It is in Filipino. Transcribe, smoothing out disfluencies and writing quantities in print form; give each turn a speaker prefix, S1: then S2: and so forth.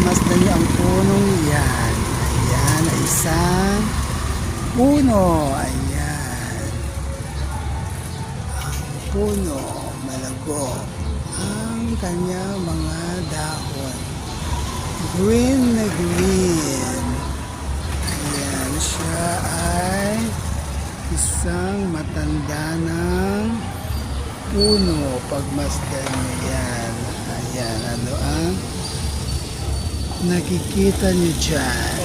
S1: Pagmasdan niyo ang punong yan. Ayan, ay isang puno. Ayan. Ang puno, malago. Ang kanyang mga dahon. Green na green. Ayan, siya ay isang matanda ng puno. Pagmasdan niyo yan. Ayan, ano ang nakikita niyo dyan?